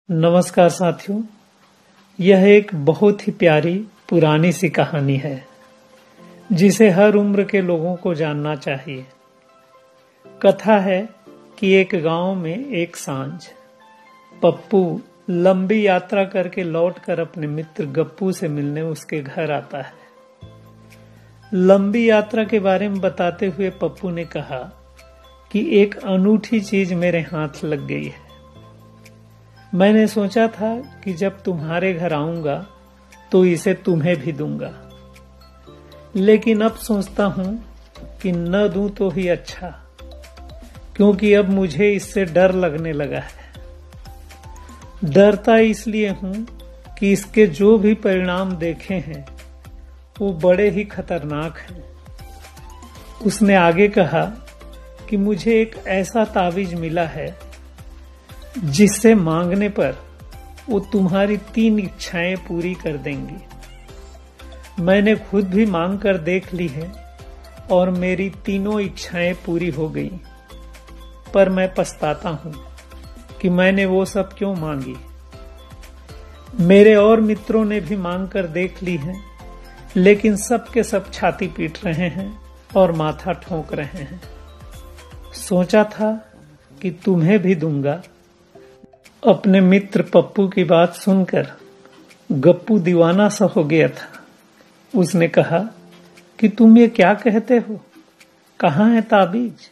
नमस्कार साथियों, यह एक बहुत ही प्यारी पुरानी सी कहानी है जिसे हर उम्र के लोगों को जानना चाहिए। कथा है कि एक गांव में एक सांझ पप्पू लंबी यात्रा करके लौटकर अपने मित्र गप्पू से मिलने उसके घर आता है। लंबी यात्रा के बारे में बताते हुए पप्पू ने कहा कि एक अनूठी चीज मेरे हाथ लग गई है। मैंने सोचा था कि जब तुम्हारे घर आऊंगा तो इसे तुम्हें भी दूंगा, लेकिन अब सोचता हूं कि न दूं तो ही अच्छा, क्योंकि अब मुझे इससे डर लगने लगा है। डरता इसलिए हूं कि इसके जो भी परिणाम देखे हैं वो बड़े ही खतरनाक हैं। उसने आगे कहा कि मुझे एक ऐसा तावीज मिला है जिससे मांगने पर वो तुम्हारी 3 इच्छाएं पूरी कर देंगी। मैंने खुद भी मांग कर देख ली है और मेरी 3 इच्छाएं पूरी हो गई, पर मैं पछताता हूं कि मैंने वो सब क्यों मांगी। मेरे और मित्रों ने भी मांग कर देख ली है, लेकिन सब के सब छाती पीट रहे हैं और माथा ठोक रहे हैं। सोचा था कि तुम्हें भी दूंगा। अपने मित्र पप्पू की बात सुनकर गप्पू दीवाना सा हो गया था। उसने कहा कि तुम ये क्या कहते हो? कहाँ है ताबीज?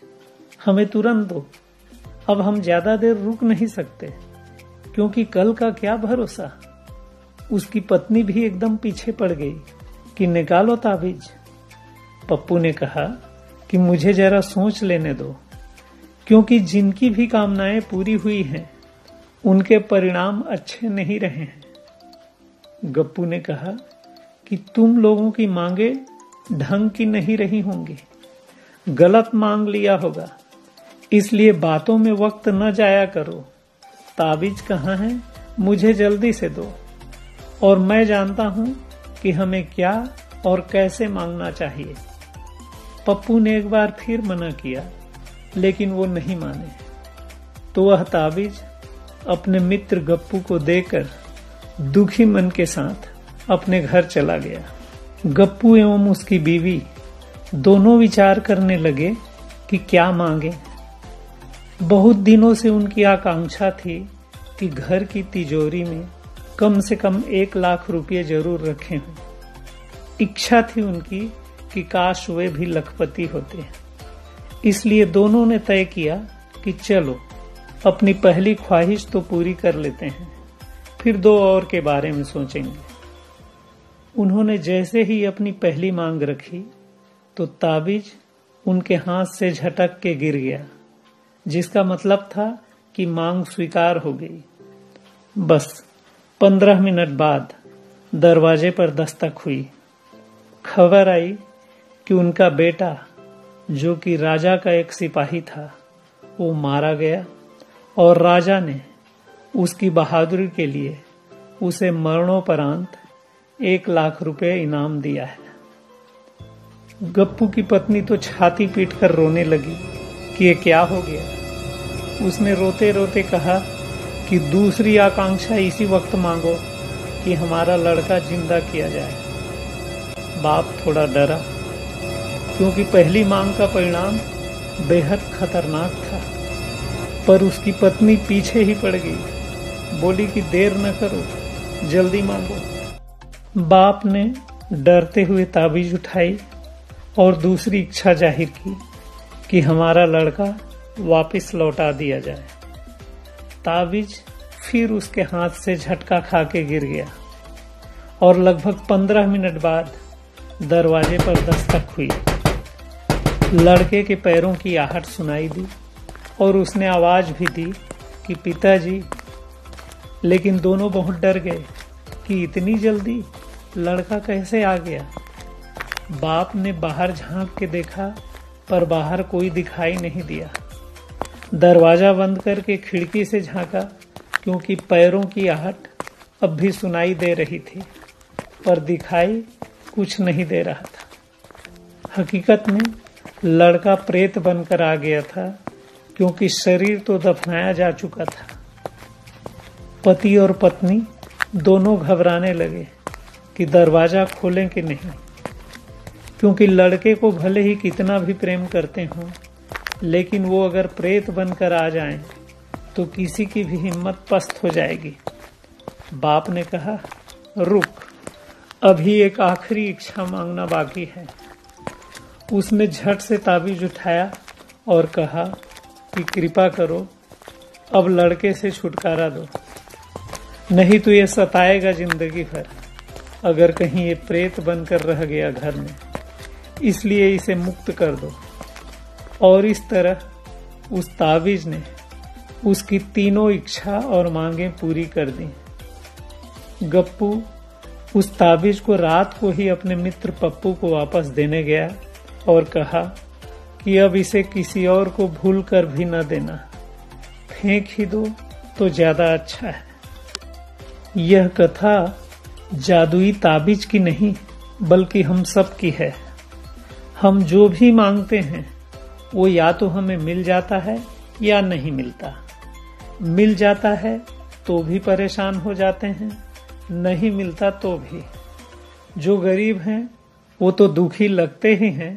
हमें तुरंत दो। अब हम ज्यादा देर रुक नहीं सकते, क्योंकि कल का क्या भरोसा। उसकी पत्नी भी एकदम पीछे पड़ गई कि निकालो ताबीज। पप्पू ने कहा कि मुझे जरा सोच लेने दो, क्योंकि जिनकी भी कामनाएं पूरी हुई हैं उनके परिणाम अच्छे नहीं रहे हैं। गप्पू ने कहा कि तुम लोगों की मांगे ढंग की नहीं रही होंगी, गलत मांग लिया होगा, इसलिए बातों में वक्त न जाया करो। ताबीज कहाँ है? मुझे जल्दी से दो, और मैं जानता हूं कि हमें क्या और कैसे मांगना चाहिए। पप्पू ने एक बार फिर मना किया, लेकिन वो नहीं माने, तो वह ताबीज अपने मित्र गप्पू को देकर दुखी मन के साथ अपने घर चला गया। गप्पू एवं उसकी बीवी दोनों विचार करने लगे कि क्या मांगे। बहुत दिनों से उनकी आकांक्षा थी कि घर की तिजोरी में कम से कम 1 लाख रुपये जरूर रखे हों। इच्छा थी उनकी कि काश वे भी लखपति होते। इसलिए दोनों ने तय किया कि चलो अपनी पहली ख्वाहिश तो पूरी कर लेते हैं, फिर 2 और के बारे में सोचेंगे। उन्होंने जैसे ही अपनी पहली मांग रखी तो ताबीज उनके हाथ से झटक के गिर गया, जिसका मतलब था कि मांग स्वीकार हो गई। बस 15 मिनट बाद दरवाजे पर दस्तक हुई। खबर आई कि उनका बेटा, जो कि राजा का एक सिपाही था, वो मारा गया और राजा ने उसकी बहादुरी के लिए उसे मरणोपरांत 1 लाख रुपए इनाम दिया है। गप्पू की पत्नी तो छाती पीटकर रोने लगी कि ये क्या हो गया। उसने रोते रोते कहा कि दूसरी आकांक्षा इसी वक्त मांगो कि हमारा लड़का जिंदा किया जाए। बाप थोड़ा डरा, क्योंकि पहली मांग का परिणाम बेहद खतरनाक था, पर उसकी पत्नी पीछे ही पड़ गई। बोली कि देर न करो, जल्दी मांगो। बाप ने डरते हुए ताबीज उठाई और दूसरी इच्छा जाहिर की कि हमारा लड़का वापस लौटा दिया जाए। ताबीज फिर उसके हाथ से झटका खा के गिर गया और लगभग 15 मिनट बाद दरवाजे पर दस्तक हुई। लड़के के पैरों की आहट सुनाई दी और उसने आवाज भी दी कि पिताजी, लेकिन दोनों बहुत डर गए कि इतनी जल्दी लड़का कैसे आ गया। बाप ने बाहर झांक के देखा, पर बाहर कोई दिखाई नहीं दिया। दरवाजा बंद करके खिड़की से झांका, क्योंकि पैरों की आहट अब भी सुनाई दे रही थी, पर दिखाई कुछ नहीं दे रहा था। हकीकत में लड़का प्रेत बनकर आ गया था, क्योंकि शरीर तो दफनाया जा चुका था। पति और पत्नी दोनों घबराने लगे कि दरवाजा खोलें कि नहीं, क्योंकि लड़के को भले ही कितना भी प्रेम करते हों, लेकिन वो अगर प्रेत बनकर आ जाएं तो किसी की भी हिम्मत पस्त हो जाएगी। बाप ने कहा, रुक, अभी एक आखिरी इच्छा मांगना बाकी है। उसने झट से ताबीज उठाया और कहा कि कृपा करो, अब लड़के से छुटकारा दो, नहीं तो ये सताएगा जिंदगी भर अगर कहीं ये प्रेत बनकर रह गया घर में, इसलिए इसे मुक्त कर दो। और इस तरह उस ताबीज ने उसकी तीनों इच्छा और मांगें पूरी कर दी। गप्पू उस ताबीज को रात को ही अपने मित्र पप्पू को वापस देने गया और कहा कि अब इसे किसी और को भूल कर भी न देना, फेंक ही दो तो ज्यादा अच्छा है। यह कथा जादुई ताबीज की नहीं बल्कि हम सब की है। हम जो भी मांगते हैं वो या तो हमें मिल जाता है या नहीं मिलता। मिल जाता है तो भी परेशान हो जाते हैं, नहीं मिलता तो भी। जो गरीब हैं वो तो दुखी लगते ही हैं,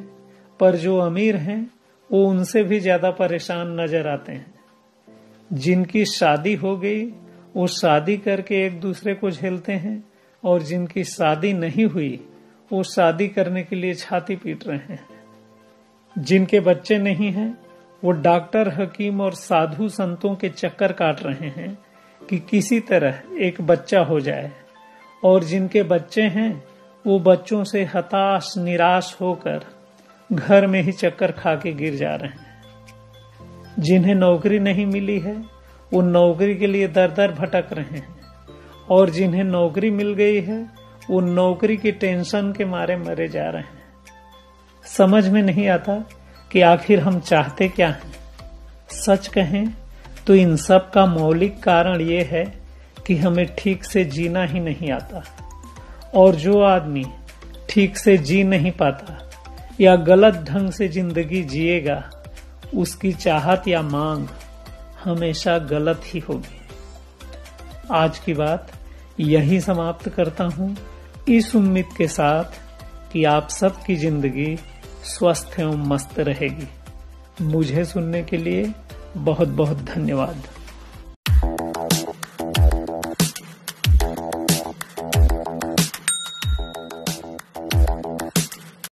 पर जो अमीर हैं वो उनसे भी ज्यादा परेशान नजर आते हैं। जिनकी शादी हो गई वो शादी करके एक दूसरे को झेलते हैं, और जिनकी शादी नहीं हुई वो शादी करने के लिए छाती पीट रहे हैं। जिनके बच्चे नहीं हैं वो डॉक्टर, हकीम और साधु संतों के चक्कर काट रहे हैं कि किसी तरह एक बच्चा हो जाए, और जिनके बच्चे हैं वो बच्चों से हताश निराश होकर घर में ही चक्कर खा के गिर जा रहे हैं। जिन्हें नौकरी नहीं मिली है वो नौकरी के लिए दर दर भटक रहे हैं, और जिन्हें नौकरी मिल गई है वो नौकरी की टेंशन के मारे मरे जा रहे हैं। समझ में नहीं आता कि आखिर हम चाहते क्या हैं। सच कहें तो इन सब का मौलिक कारण ये है कि हमें ठीक से जीना ही नहीं आता, और जो आदमी ठीक से जी नहीं पाता या गलत ढंग से जिंदगी जिएगा, उसकी चाहत या मांग हमेशा गलत ही होगी। आज की बात यही समाप्त करता हूं, इस उम्मीद के साथ कि आप सबकी जिंदगी स्वस्थ एवं मस्त रहेगी। मुझे सुनने के लिए बहुत बहुत धन्यवाद।